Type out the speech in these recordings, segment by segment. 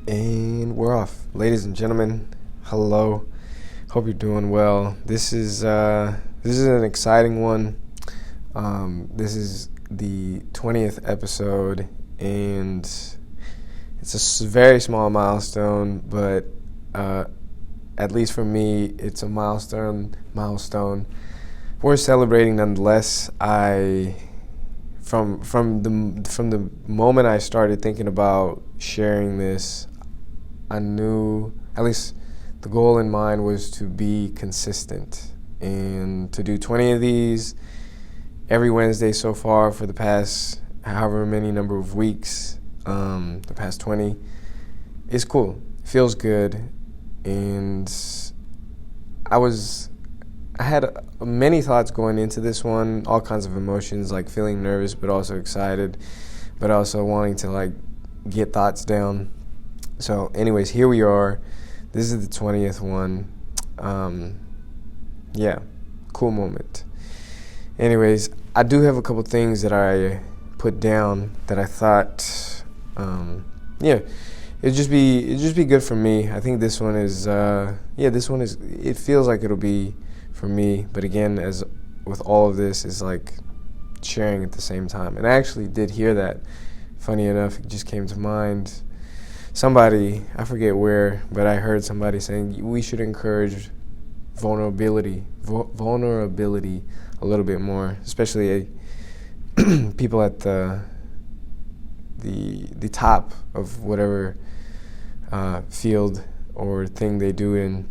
And we're off. Ladies and gentlemen, hello. Hope you're doing well. This is an exciting one. This is the 20th episode, and it's a very small milestone, but at least for me, it's a milestone. We're celebrating nonetheless. From the moment I started thinking about sharing this, I knew, at least the goal in mind was to be consistent and to do 20 of these every Wednesday so far for the past however many number of weeks, the past 20. It's cool. It feels good. And I had many thoughts going into this one, all kinds of emotions, like feeling nervous but also excited, but also wanting to get thoughts down. So anyways, here we are. This is the 20th one. Cool moment. Anyways, I do have a couple things that I put down that I thought, it'd just be good for me. I think this one is, it feels like it'll be for me. But again, as with all of this, is like sharing at the same time. And I actually did hear that. Funny enough, it just came to mind. Somebody, I forget where, but I heard somebody saying we should encourage vulnerability a little bit more, especially people at the top of whatever field or thing they do in,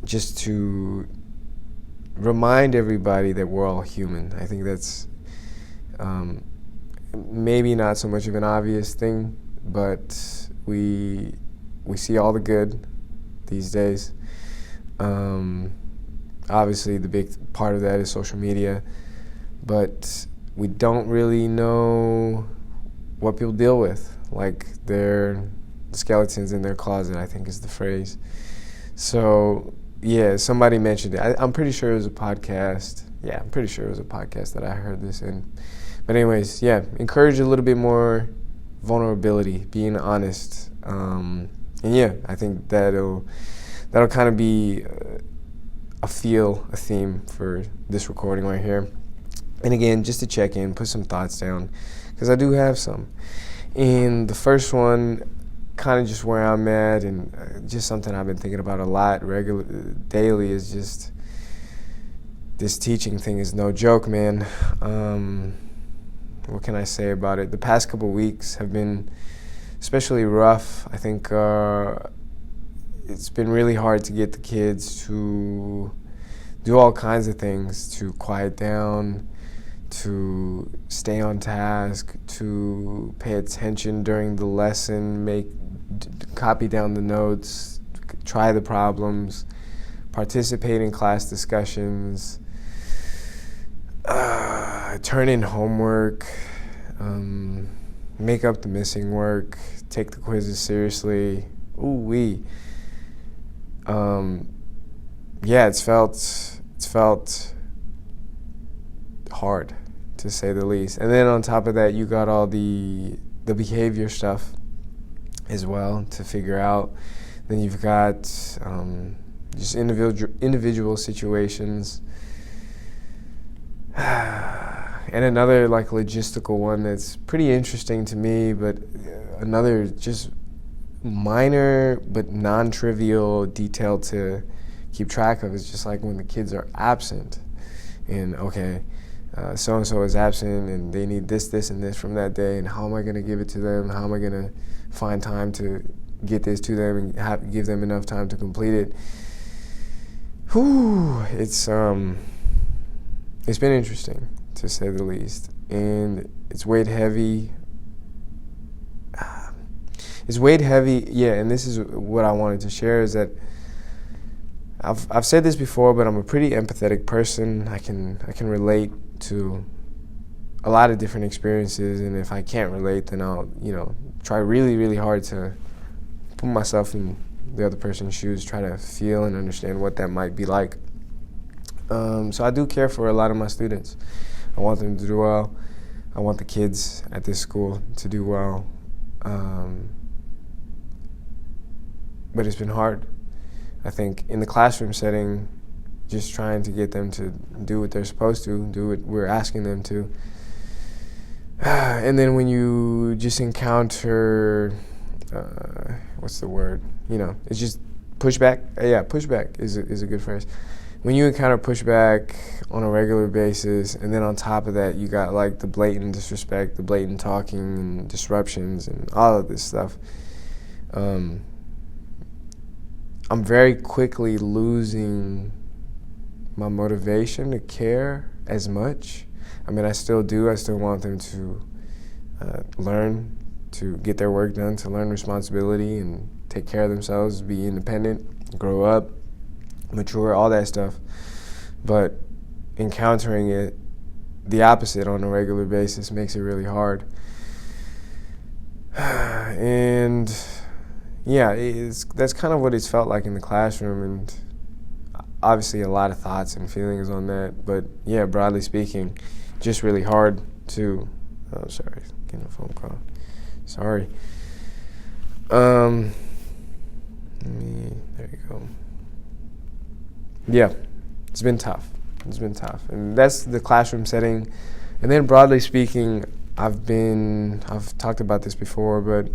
just to remind everybody that we're all human. I think that's maybe not so much of an obvious thing, but we see all the good these days. Obviously, the big part of that is social media, but we don't really know what people deal with, like the skeletons in their closet, I think is the phrase. So, yeah, somebody mentioned it. I'm pretty sure it was a podcast. Yeah, I'm pretty sure it was a podcast that I heard this in. But anyways, yeah, encourage a little bit more vulnerability, being honest. And yeah, I think that'll kind of be a theme for this recording right here. And again, just to check in, put some thoughts down, because I do have some. And the first one, kind of just where I'm at, and just something I've been thinking about a lot daily, is just this teaching thing is no joke, man. What can I say about it? The past couple weeks have been especially rough. I think it's been really hard to get the kids to do all kinds of things, to quiet down, to stay on task, to pay attention during the lesson, copy down the notes, try the problems, participate in class discussions, turn in homework, make up the missing work, take the quizzes seriously. It's felt hard, to say the least. And then on top of that, you got all the behavior stuff as well to figure out. Then you've got just individual situations. And another logistical one that's pretty interesting to me, but another just minor but non-trivial detail to keep track of is just when the kids are absent, and so-and-so is absent and they need this, and this from that day, and how am I going to give it to them? How am I going to find time to get this to them and give them enough time to complete it? It's been interesting, to say the least, and it's weighed heavy. And this is what I wanted to share, is that I've said this before, but I'm a pretty empathetic person. I can relate to a lot of different experiences, and if I can't relate, then I'll try really, really hard to put myself in the other person's shoes, try to feel and understand what that might be like. So I do care for a lot of my students. I want them to do well. I want the kids at this school to do well. but it's been hard. I think in the classroom setting, just trying to get them to do what they're supposed to, do what we're asking them to. And then when you just encounter, what's the word? It's just pushback. Yeah, pushback is a good phrase. When you encounter pushback on a regular basis, and then on top of that, you got like the blatant disrespect, the blatant talking, and disruptions, and all of this stuff. I'm very quickly losing my motivation to care as much. I mean, I still do. I still want them to learn, to get their work done, to learn responsibility and take care of themselves, be independent, grow up, mature, all that stuff. But encountering it, the opposite on a regular basis, makes it really hard. And yeah, that's kind of what it's felt like in the classroom, and obviously a lot of thoughts and feelings on that. But yeah, broadly speaking, just really hard to. Oh, sorry, getting a phone call. Sorry. There you go. Yeah, it's been tough. And that's the classroom setting. And then broadly speaking, I've talked about this before, but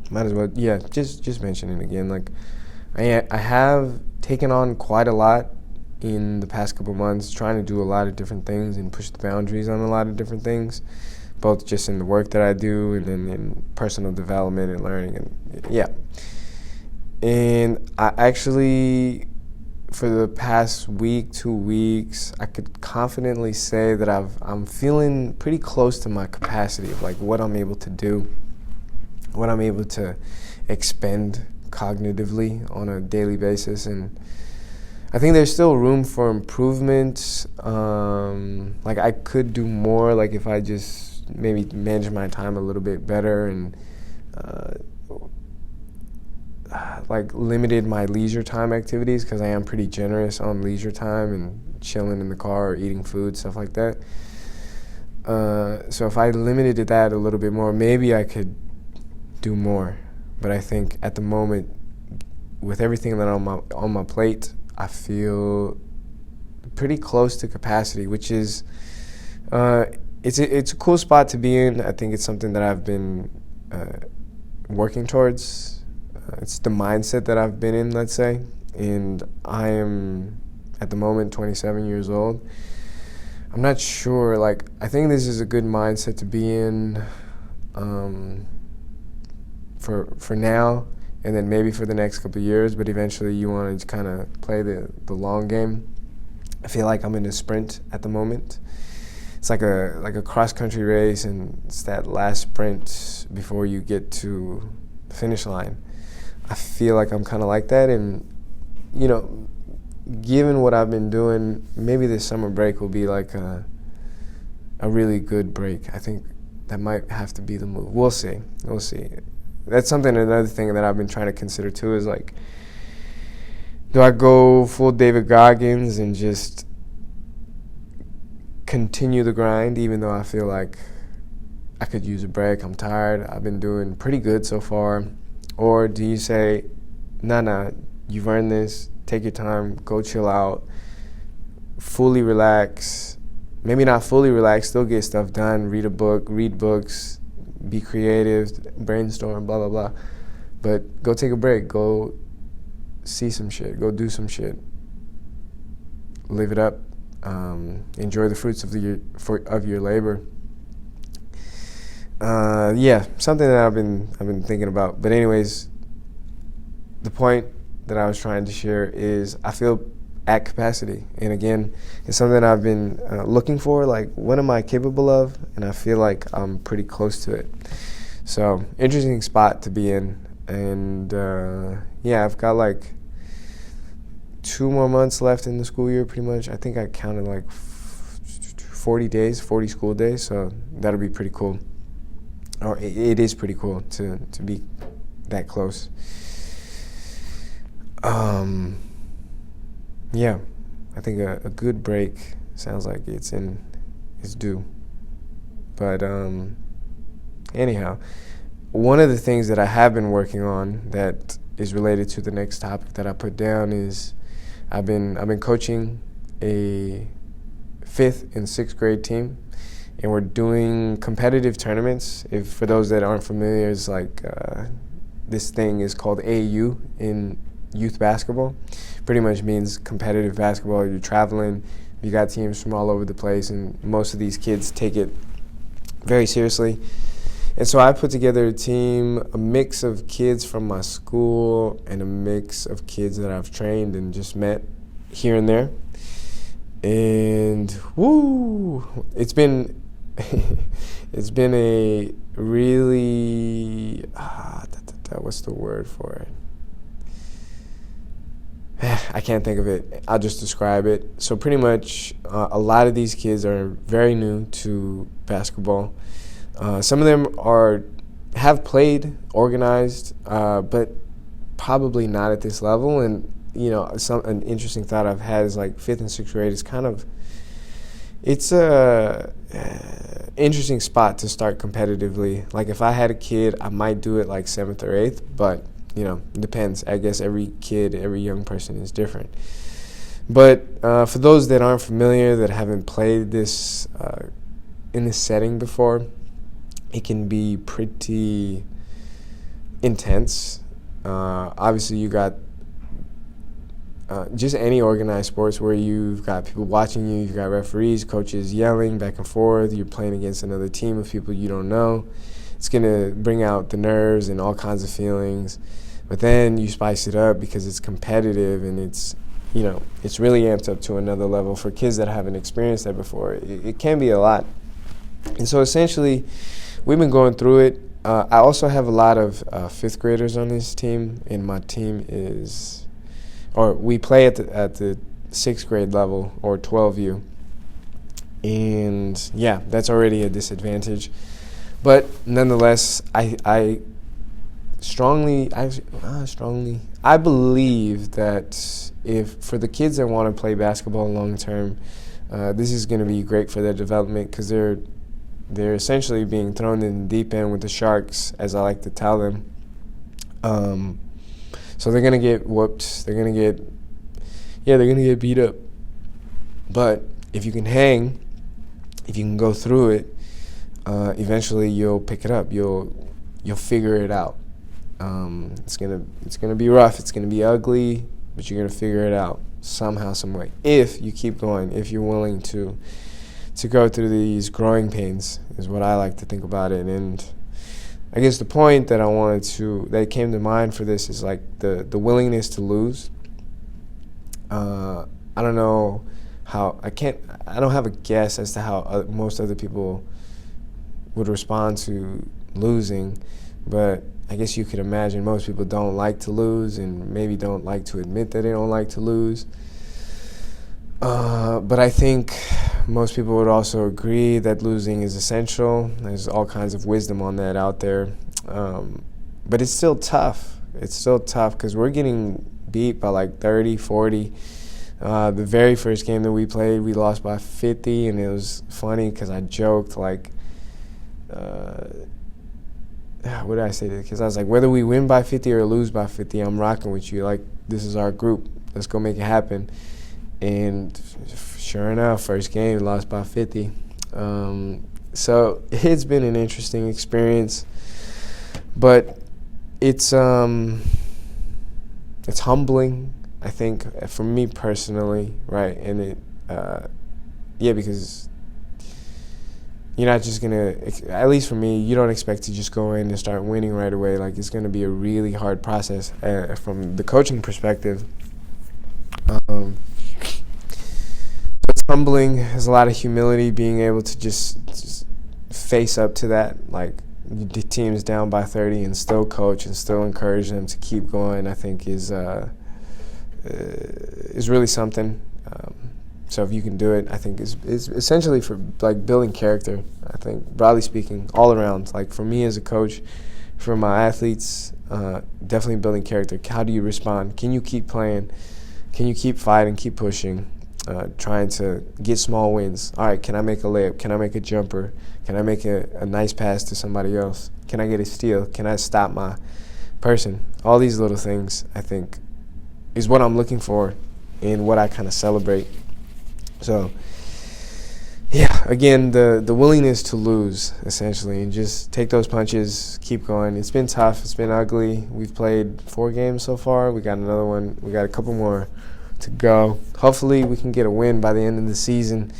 might as well, just mention it again. Like, I have taken on quite a lot in the past couple months, trying to do a lot of different things and push the boundaries on a lot of different things, both just in the work that I do and then in personal development and learning. And yeah. And I actually, for the past week, 2 weeks, I could confidently say that I'm feeling pretty close to my capacity of like what I'm able to do, what I'm able to expend cognitively on a daily basis. And I think there's still room for improvement. Like I could do more, like if I just maybe manage my time a little bit better and like limited my leisure time activities, because I am pretty generous on leisure time and chilling in the car or eating food, stuff like that. So if I limited that a little bit more, maybe I could do more. But I think at the moment, with everything that on my plate, I feel pretty close to capacity, which is it's a cool spot to be in. I think it's something that I've been working towards. It's the mindset that I've been in, let's say. And I am, at the moment, 27 years old. I'm not sure, like, I think this is a good mindset to be in for now, and then maybe for the next couple of years, but eventually you want to kind of play the long game. I feel like I'm in a sprint at the moment. It's like a cross-country race, and it's that last sprint before you get to the finish line. I feel like I'm kind of like that, and, you know, given what I've been doing, maybe this summer break will be like a really good break. I think that might have to be the move. We'll see. That's another thing that I've been trying to consider too, is like, do I go full David Goggins and just continue the grind, even though I feel like I could use a break, I'm tired, I've been doing pretty good so far? Or do you say, nah, you've earned this, take your time, go chill out, fully relax, maybe not fully relax, still get stuff done, read books, be creative, brainstorm, blah, blah, blah. But go take a break, go see some shit, go do some shit, live it up, enjoy the fruits of your labor. Something that I've been thinking about. But anyways, the point that I was trying to share is I feel at capacity. And again, it's something that I've been looking for, like, what am I capable of? And I feel like I'm pretty close to it. So, interesting spot to be in. And I've got like 2 more months left in the school year, pretty much. I think I counted like 40 school days. So that'll be pretty cool. Or it is pretty cool to be that close. I think a good break sounds like it's due. But anyhow, one of the things that I have been working on that is related to the next topic that I put down is I've been coaching a 5th and 6th grade team, and we're doing competitive tournaments. If for those that aren't familiar, it's like this thing is called AAU in youth basketball. Pretty much means competitive basketball. You're traveling, you got teams from all over the place, and most of these kids take it very seriously. And so I put together a team, a mix of kids from my school and a mix of kids that I've trained and just met here and there. And woo, it's been a really what's the word for it? I can't think of it. I'll just describe it. So pretty much a lot of these kids are very new to basketball. Some of them have played, organized, but probably not at this level. And an interesting thought I've had is like 5th and 6th grade is it's a interesting spot to start competitively. Like if I had a kid, I might do it like 7th or 8th, but it depends. I guess every kid, every young person is different. But for those that aren't familiar, that haven't played this in this setting before, it can be pretty intense. Obviously, you got just any organized sports where you've got people watching you, you've got referees, coaches yelling back and forth, you're playing against another team of people you don't know. It's going to bring out the nerves and all kinds of feelings. But then you spice it up because it's competitive and it's really amped up to another level. For kids that haven't experienced that before, it can be a lot. And so essentially, we've been going through it. I also have a lot of 5th graders on this team, and my team we play at the 6th grade level or 12U. And yeah, that's already a disadvantage. But nonetheless, I believe that if for the kids that want to play basketball long term, this is going to be great for their development because they're essentially being thrown in the deep end with the sharks, as I like to tell them. So they're going to get whooped. They're going to get beat up. But if you can hang, if you can go through it, eventually you'll pick it up. You'll figure it out. It's gonna be rough. It's gonna be ugly, but you're gonna figure it out somehow, some way. If you keep going, if you're willing to go through these growing pains, is what I like to think about it. And I guess the point that came to mind for this is like the willingness to lose. I don't know how I don't have a guess as to how most other people would respond to losing, but I guess you could imagine most people don't like to lose and maybe don't like to admit that they don't like to lose. But I think most people would also agree that losing is essential. There's all kinds of wisdom on that out there. But it's still tough. It's still tough because we're getting beat by like 30, 40. The very first game that we played, we lost by 50, and it was funny because I joked like, what did I say to the kids? I was like, whether we win by 50 or lose by 50, I'm rocking with you. Like, this is our group. Let's go make it happen. And sure enough, first game, lost by 50. So it's been an interesting experience, but it's humbling, I think, for me personally, right? And because you're not just going to, at least for me, you don't expect to just go in and start winning right away. Like, it's going to be a really hard process from the coaching perspective. It's humbling. There's a lot of humility, being able to just face up to that. Like, the team's down by 30 and still coach and still encourage them to keep going, I think is really something. So if you can do it, I think is essentially for like building character. I think broadly speaking, all around. Like for me as a coach, for my athletes, definitely building character. How do you respond? Can you keep playing? Can you keep fighting? Keep pushing. Trying to get small wins. All right, can I make a layup? Can I make a jumper? Can I make a nice pass to somebody else? Can I get a steal? Can I stop my person. All these little things, I think, is what I'm looking for and what I kind of celebrate. So, yeah, again, the willingness to lose, essentially, and just take those punches, keep going. It's been tough. It's been ugly. We've played 4 games so far. We got another one. We got a couple more to go. Hopefully, we can get a win by the end of the season.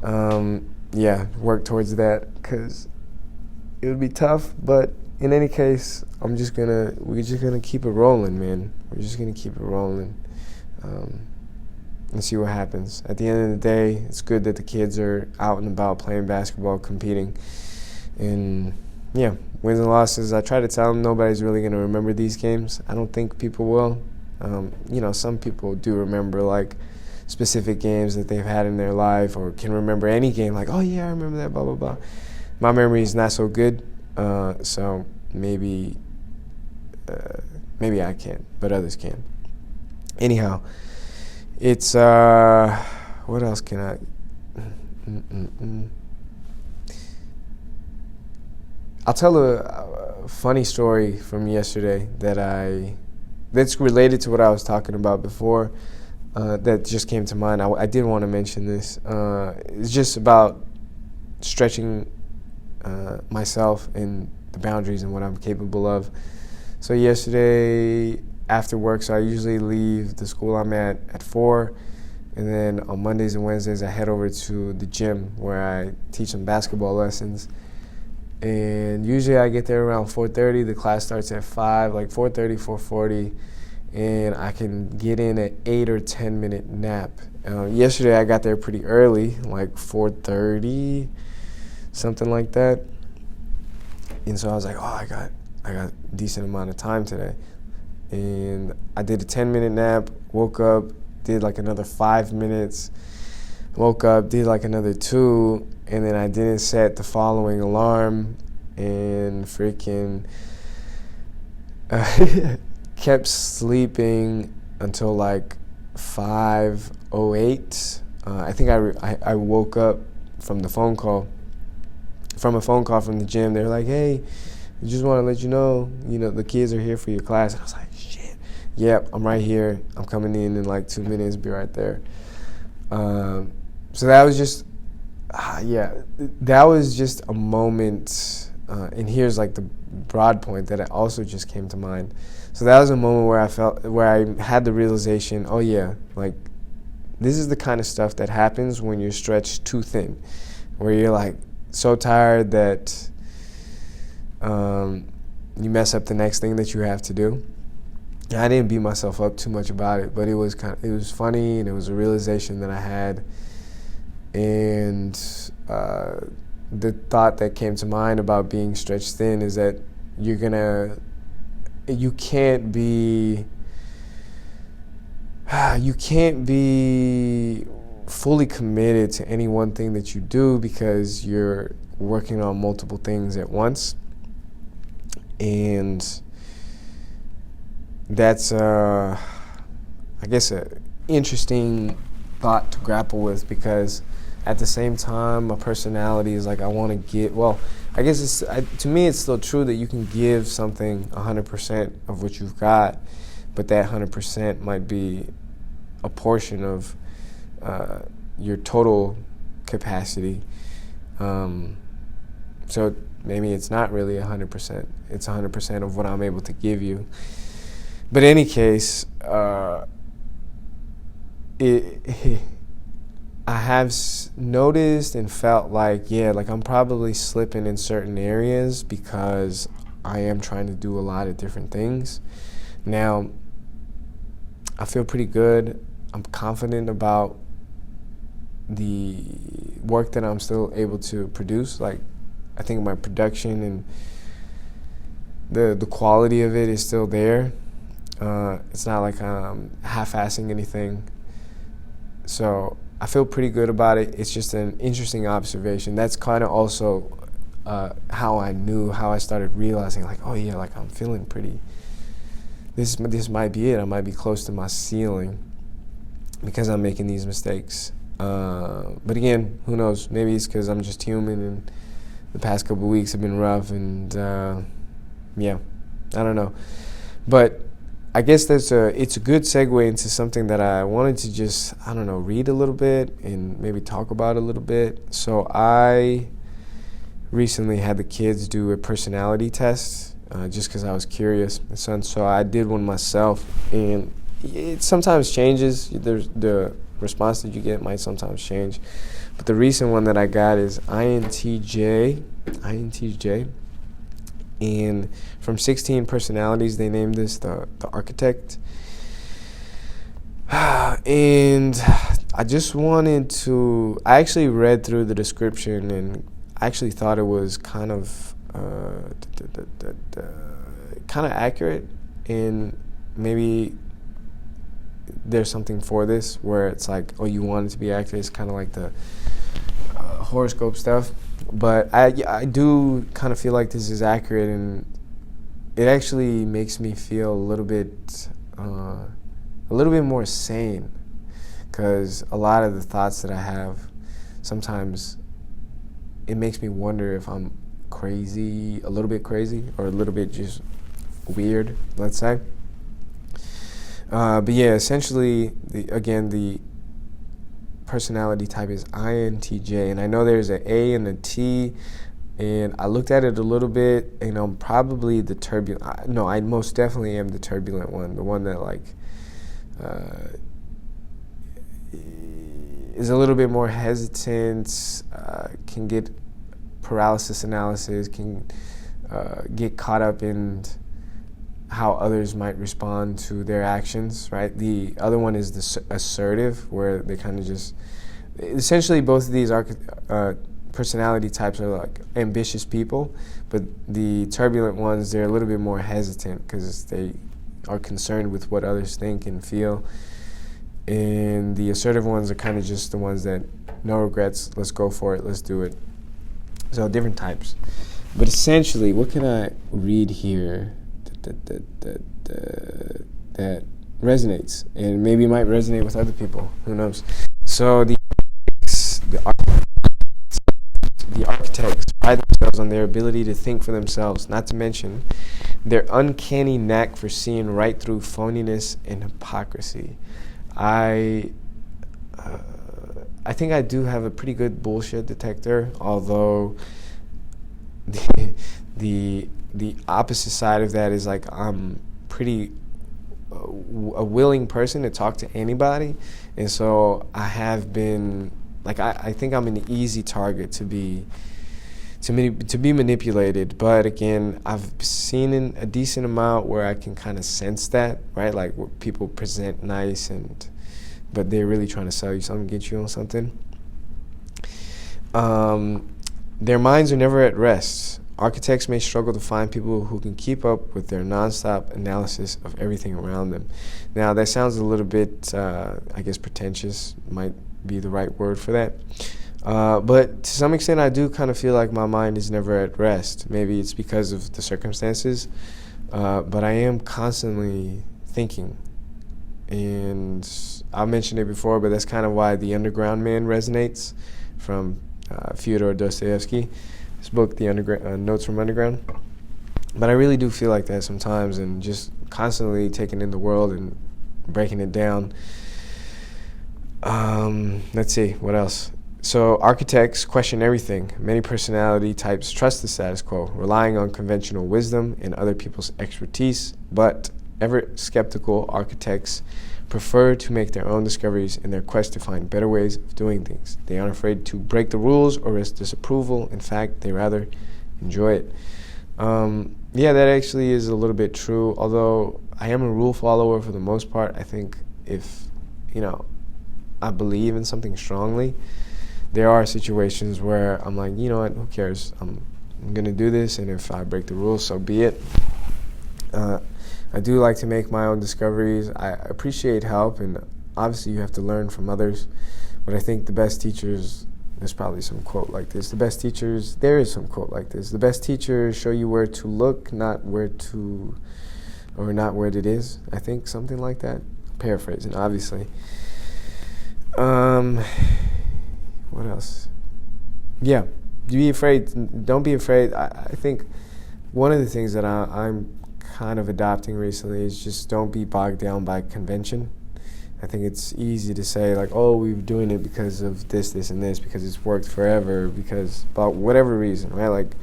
Work towards that, because it would be tough. But in any case, we're just gonna keep it rolling, man. We're just gonna keep it rolling. And see what happens. At the end of the day, it's good that the kids are out and about playing basketball, competing. And, yeah, wins and losses. I try to tell them nobody's really going to remember these games. I don't think people will. Some people do remember, like, specific games that they've had in their life, or can remember any game, like, oh, yeah, I remember that, blah, blah, blah. My memory is not so good, so maybe I can, but others can. Anyhow, it's, what else can I, I'll tell a funny story from yesterday that's related to what I was talking about before, that just came to mind. I did want to mention this. It's just about stretching myself and the boundaries and what I'm capable of. So yesterday, after work, so I usually leave the school I'm at 4, and then on Mondays and Wednesdays I head over to the gym where I teach some basketball lessons. And usually I get there around 4:30. The class starts at 5, like 4:30, 4:40, and I can get in an 8 or 10 minute nap. Yesterday I got there pretty early, like 4:30, something like that. And so I was like, oh, I got a decent amount of time today. And I did a 10-minute nap, woke up, did like another 5 minutes, woke up, did like another 2, and then I didn't set the following alarm, and freaking kept sleeping until like 5:08. I think I woke up from a phone call from the gym. They were like, hey, I just want to let you know, the kids are here for your class. And I was like, shit, yep, I'm right here. I'm coming in like 2 minutes, be right there. So that was just, that was just a moment. And here's like the broad point that also just came to mind. So that was a moment where I had the realization, oh yeah, like this is the kind of stuff that happens when you're stretched too thin, where you're like so tired that you mess up the next thing that you have to do. I didn't beat myself up too much about it, but it was funny, and it was a realization that I had. And the thought that came to mind about being stretched thin is that you can't be fully committed to any one thing that you do, because you're working on multiple things at once. And that's, I guess, an interesting thought to grapple with, because at the same time, my personality is like, I want to get, well, I guess to me it's still true that you can give something 100% of what you've got, but that 100% might be a portion of your total capacity. So maybe it's not really 100%. It's 100% of what I'm able to give you. But in any case, I have noticed and felt like, like I'm probably slipping in certain areas because I am trying to do a lot of different things. Now, I feel pretty good. I'm confident about the work that I'm still able to produce. Like, I think my production and the quality of it is still there. It's not like I'm half-assing anything. So I feel pretty good about it. It's just an interesting observation. That's kind of also how I started realizing, like, oh yeah, like I'm feeling pretty, this might be it. I might be close to my ceiling because I'm making these mistakes. But again, who knows? Maybe it's because I'm just human, and the past couple of weeks have been rough, and I don't know. But I guess it's a good segue into something that I wanted to just, I don't know, read a little bit and maybe talk about a little bit. So I recently had the kids do a personality test just because I was curious. So I did one myself, and it sometimes changes. There's the response that you get might sometimes change. But the recent one that I got is INTJ. And from 16 personalities, they named this the architect. And I just wanted to, I actually read through the description, and I actually thought it was kind of accurate, and maybe there's something for this where it's like, oh, you want it to be accurate. It's kind of like the horoscope stuff. But I do kind of feel like this is accurate, and it actually makes me feel a little bit more sane, because a lot of the thoughts that I have, sometimes it makes me wonder if I'm crazy, a little bit crazy, or a little bit just weird, let's say. But yeah, essentially, the personality type is INTJ, and I know there's an A and a T, and I looked at it a little bit, and I'm probably the turbulent. No, I most definitely am the turbulent one, the one that is a little bit more hesitant, can get paralysis analysis, can get caught up in how others might respond to their actions, right? The other one is the assertive, where they kind of just, essentially both of these personality types are like ambitious people, but the turbulent ones, they're a little bit more hesitant because they are concerned with what others think and feel. And the assertive ones are kind of just the ones that, no regrets, let's go for it, let's do it. So different types. But essentially, what can I read here that resonates, and maybe might resonate with other people? Who knows? So the architects pride themselves on their ability to think for themselves, not to mention their uncanny knack for seeing right through phoniness and hypocrisy. I think I do have a pretty good bullshit detector, although the opposite side of that is like I'm pretty a willing person to talk to anybody, and so I have been like I think I'm an easy target to be manipulated. But again, I've seen in a decent amount where I can kind of sense that, right? Like where people present nice, but they're really trying to sell you something, get you on something. Their minds are never at rest. Architects may struggle to find people who can keep up with their nonstop analysis of everything around them. Now, that sounds a little bit, I guess, pretentious, might be the right word for that. But to some extent, I do kind of feel like my mind is never at rest. Maybe it's because of the circumstances, but I am constantly thinking. And I mentioned it before, but that's kind of why The Underground Man resonates, from Fyodor Dostoevsky. His book, The Notes from Underground. But I really do feel like that sometimes, and just constantly taking in the world and breaking it down. Let's see, what else? So architects question everything. Many personality types trust the status quo, relying on conventional wisdom and other people's expertise, but ever skeptical architects prefer to make their own discoveries in their quest to find better ways of doing things. They aren't afraid to break the rules or risk disapproval. In fact, they rather enjoy it. Yeah, that actually is a little bit true, although I am a rule follower for the most part. I think if, I believe in something strongly, there are situations where I'm like, you know what, who cares? I'm going to do this, and if I break the rules, so be it. I do like to make my own discoveries. I appreciate help, and obviously you have to learn from others. But I think the best teachers, there's probably some quote like this. There is some quote like this. The best teachers show you where to look, not where it is. I think something like that. Paraphrasing, obviously. What else? Yeah, don't be afraid. I think one of the things that I'm kind of adopting recently is just don't be bogged down by convention. I think it's easy to say, like, oh, we're doing it because of this, this, and this, because it's worked forever, because, about whatever reason, right? Like,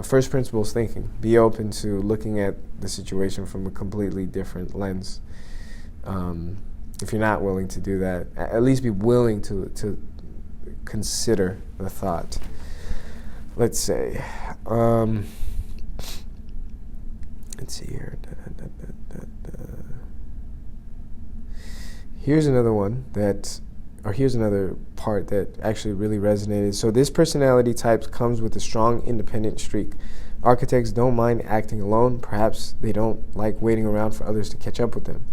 first principles thinking. Be open to looking at the situation from a completely different lens. If you're not willing to do that, at least be willing to consider the thought. Let's say, let's see here. Here's another one here's another part that actually really resonated. So this personality type comes with a strong independent streak. Architects don't mind acting alone. Perhaps they don't like waiting around for others to catch up with them.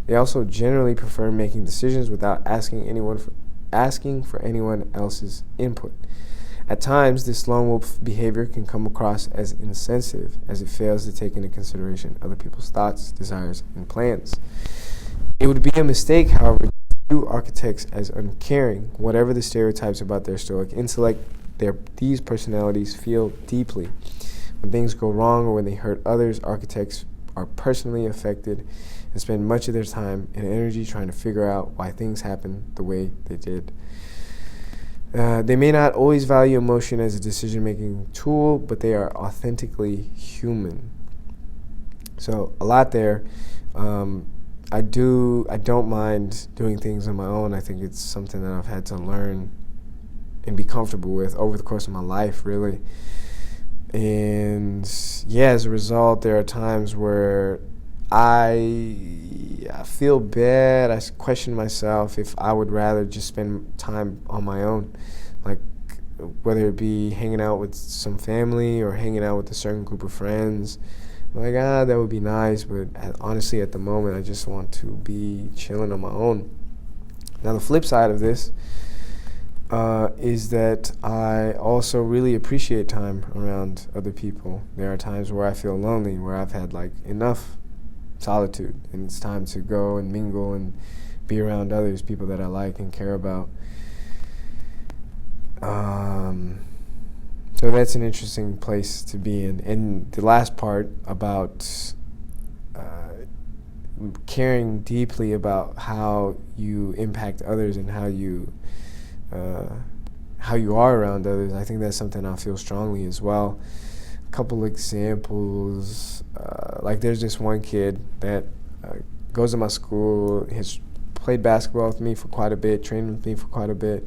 They also generally prefer making decisions without asking for anyone else's input. At times, this lone wolf behavior can come across as insensitive, as it fails to take into consideration other people's thoughts, desires, and plans. It would be a mistake, however, to view architects as uncaring. Whatever the stereotypes about their stoic intellect, these personalities feel deeply. When things go wrong or when they hurt others, architects are personally affected and spend much of their time and energy trying to figure out why things happened the way they did. They may not always value emotion as a decision-making tool, but they are authentically human. So a lot there. I don't mind doing things on my own. I think it's something that I've had to learn and be comfortable with over the course of my life, really. And yeah, as a result, there are times where I feel bad. I question myself if I would rather just spend time on my own, like whether it be hanging out with some family or hanging out with a certain group of friends. Like, that would be nice, but honestly, at the moment, I just want to be chilling on my own. Now, the flip side of this is that I also really appreciate time around other people. There are times where I feel lonely, where I've had, like, enough solitude, and it's time to go and mingle and be around others, people that I like and care about. So that's an interesting place to be in. And the last part about caring deeply about how you impact others and how you are around others, I think that's something I feel strongly as well. A couple examples, like there's this one kid that goes to my school, has played basketball with me for quite a bit, trained with me for quite a bit,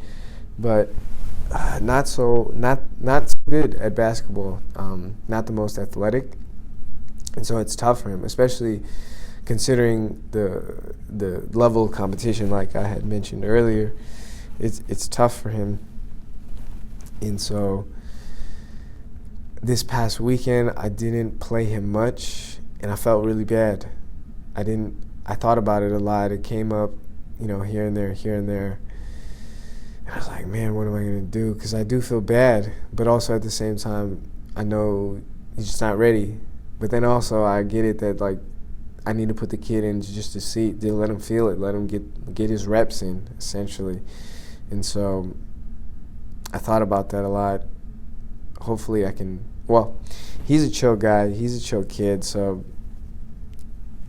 but not so good at basketball, not the most athletic, and so it's tough for him, especially considering the level of competition, like I had mentioned earlier. It's tough for him, and so this past weekend I didn't play him much, and I felt really bad. I thought about it a lot. It came up, here and there. And I was like, man, what am I going to do? Because I do feel bad, but also at the same time, I know he's just not ready. But then also I get it that, like, I need to put the kid in just to let him feel it, let him get his reps in, essentially. And so I thought about that a lot. Hopefully I can, he's a chill guy. He's a chill kid, so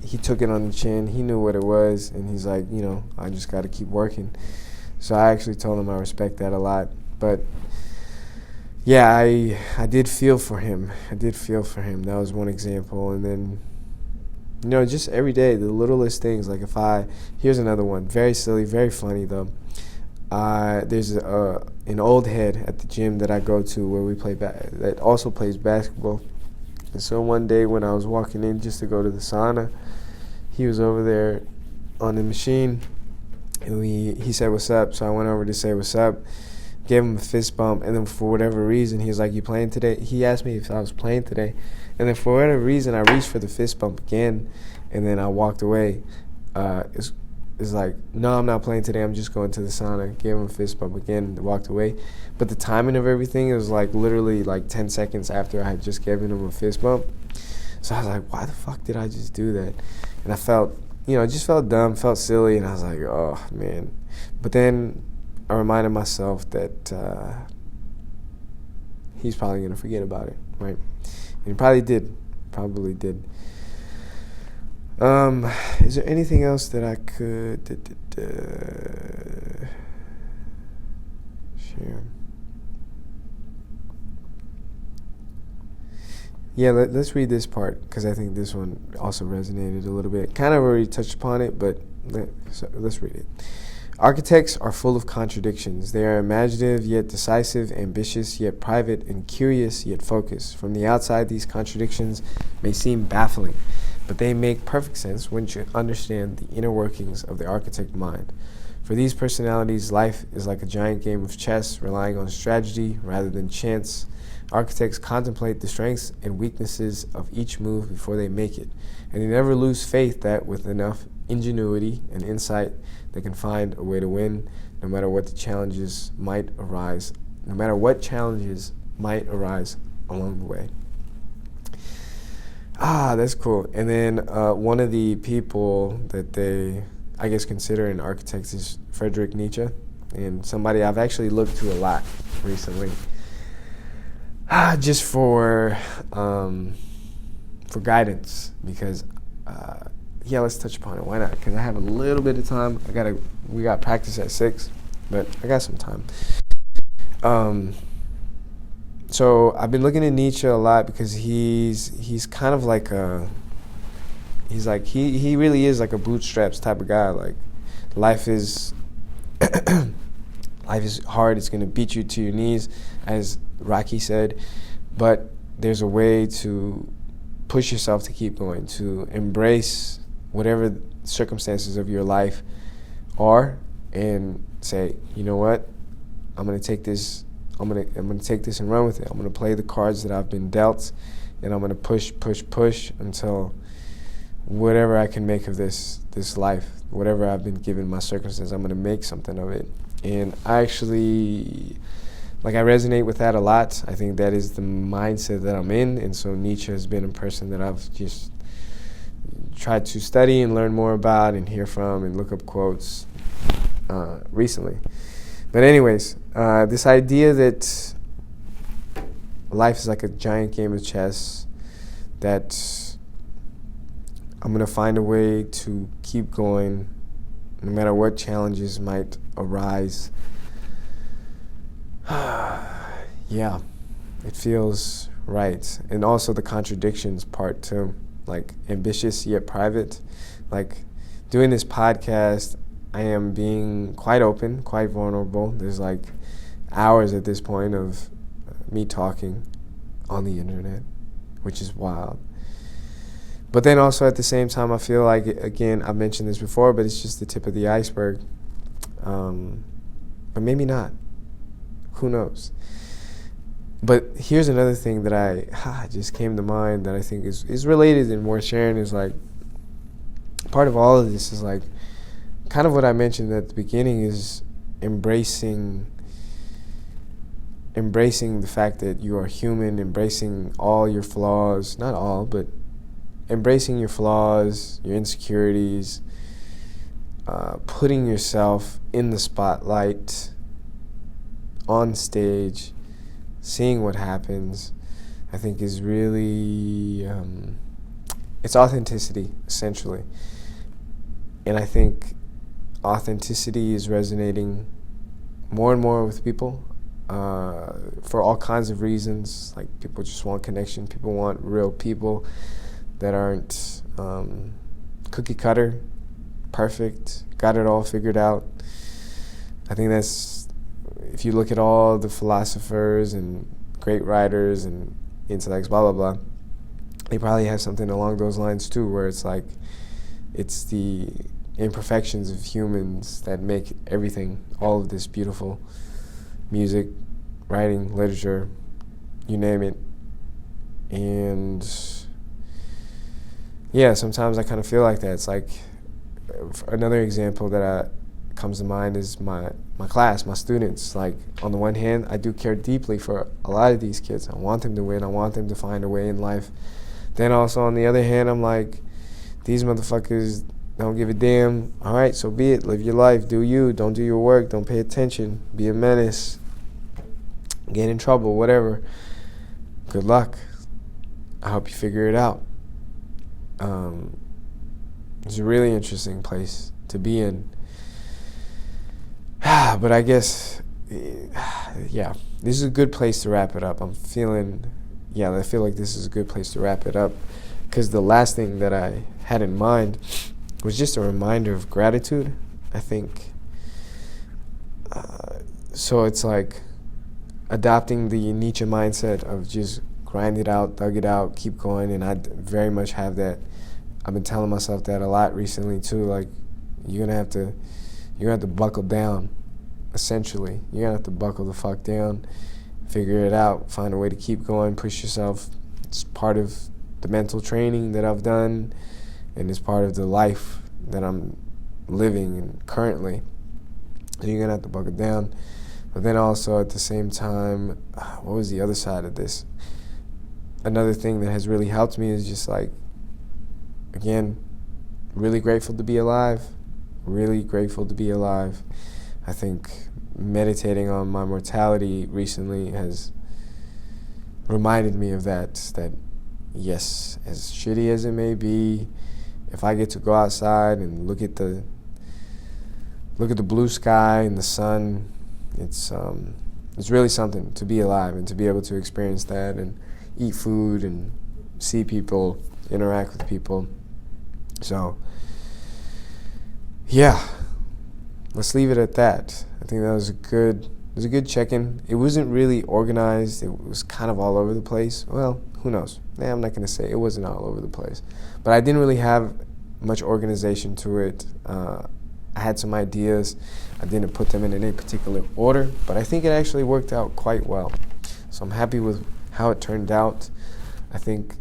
he took it on the chin. He knew what it was, and he's like, I just got to keep working. So I actually told him I respect that a lot. But yeah, I did feel for him. That was one example. And then, just every day, the littlest things. Like here's another one. Very silly, very funny though. There's an old head at the gym that I go to where we play that also plays basketball. And so one day when I was walking in just to go to the sauna, he was over there on the machine. And he said, "What's up?" So I went over to say, "What's up?" Gave him a fist bump, and then for whatever reason, he was like, "You playing today?" He asked me if I was playing today, and then for whatever reason, I reached for the fist bump again, and then I walked away. It's like, "No, I'm not playing today. I'm just going to the sauna." Gave him a fist bump again, and walked away. But the timing of everything, it was like literally like 10 seconds after I had just given him a fist bump. So I was like, "Why the fuck did I just do that?" And I felt. It just felt dumb, felt silly, and I was like, oh, man. But then I reminded myself that he's probably going to forget about it, right? And he probably did. Is there anything else that I could share? Yeah, let's read this part because I think this one also resonated a little bit. Kind of already touched upon it, but let's read it. Architects are full of contradictions. They are imaginative yet decisive, ambitious yet private, and curious yet focused. From the outside, these contradictions may seem baffling, but they make perfect sense once you understand the inner workings of the architect mind. For these personalities, life is like a giant game of chess, relying on strategy rather than chance. Architects contemplate the strengths and weaknesses of each move before they make it, and they never lose faith that with enough ingenuity and insight, they can find a way to win, no matter what challenges might arise along the way. That's cool. And then one of the people that they, I guess, consider an architect is Friedrich Nietzsche, and somebody I've actually looked to a lot recently, just for guidance, because let's touch upon it. Why not? Because I have a little bit of time. We got practice at 6, but I got some time. So I've been looking at Nietzsche a lot because he's kind of like he really is like a bootstraps type of guy. Like, life is hard. It's gonna beat you to your knees, as Rocky said, but there's a way to push yourself to keep going, to embrace whatever circumstances of your life are, and say, you know what, I'm gonna take this and run with it. I'm gonna play the cards that I've been dealt, and I'm gonna push until whatever I can make of this life, whatever I've been given, my circumstances, I'm gonna make something of it. And I actually, I resonate with that a lot. I think that is the mindset that I'm in, and so Nietzsche has been a person that I've just tried to study and learn more about and hear from and look up quotes recently. But anyways, this idea that life is like a giant game of chess, that I'm going to find a way to keep going no matter what challenges might arise. Yeah, it feels right. And also the contradictions part too, like ambitious yet private. Like, doing this podcast, I am being quite open, quite vulnerable. There's like hours at this point of me talking on the internet, which is wild. But then also at the same time, I feel like, again, I've mentioned this before, but it's just the tip of the iceberg. But maybe not. Who knows? But here's another thing that I just came to mind that I think is related and worth sharing, is like, part of all of this is like, kind of what I mentioned at the beginning, is embracing the fact that you are human, embracing all your flaws, not all, but embracing your flaws, your insecurities, putting yourself in the spotlight, on stage, seeing what happens, I think is really, it's authenticity, essentially. And I think authenticity is resonating more and more with people, for all kinds of reasons. Like, people just want connection. People want real people that aren't cookie cutter, perfect, got it all figured out. I think that's, if you look at all the philosophers and great writers and intellects, blah, blah, blah, they probably have something along those lines too, where it's like, it's the imperfections of humans that make everything, all of this beautiful music, writing, literature, you name it. And yeah, sometimes I kind of feel like that. It's like, another example that comes to mind is my class, my students. Like, on the one hand, I do care deeply for a lot of these kids. I want them to win. I want them to find a way in life. Then also, on the other hand, I'm like, these motherfuckers don't give a damn. All right, so be it. Live your life. Do you. Don't do your work. Don't pay attention. Be a menace. Get in trouble, whatever. Good luck. I hope you figure it out. It's a really interesting place to be in. But I guess, yeah, this is a good place to wrap it up. I feel like this is a good place to wrap it up, because the last thing that I had in mind was just a reminder of gratitude, I think. So it's like adopting the Nietzsche mindset of just grind it out, thug it out, keep going, and I very much have that. I've been telling myself that a lot recently too. Like, you're gonna have to buckle down. Essentially, you're gonna have to buckle the fuck down, figure it out, find a way to keep going, push yourself. It's part of the mental training that I've done, and it's part of the life that I'm living currently. So you're gonna have to buckle down. But then also at the same time, what was the other side of this? Another thing that has really helped me is just like, again, really grateful to be alive. Really grateful to be alive. I think meditating on my mortality recently has reminded me of that yes, as shitty as it may be, if I get to go outside and look at the blue sky and the sun, it's really something to be alive and to be able to experience that and eat food and see people, interact with people. So, yeah, let's leave it at that. I think that was a good check-in. It wasn't really organized. It was kind of all over the place. Well, who knows? I'm not going to say it wasn't all over the place. But I didn't really have much organization to it. I had some ideas. I didn't put them in any particular order, but I think it actually worked out quite well. So I'm happy with how it turned out. I think,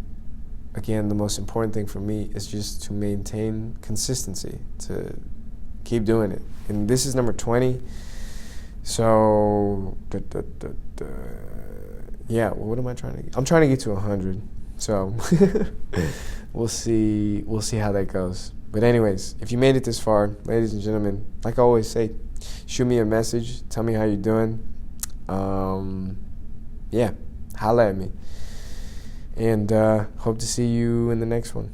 again, the most important thing for me is just to maintain consistency, to keep doing it. And this is number 20. So, yeah, well, what am I trying to get? I'm trying to get to 100. So, we'll see how that goes. But anyways, if you made it this far, ladies and gentlemen, like I always say, shoot me a message. Tell me how you're doing. Yeah, holla at me. And hope to see you in the next one.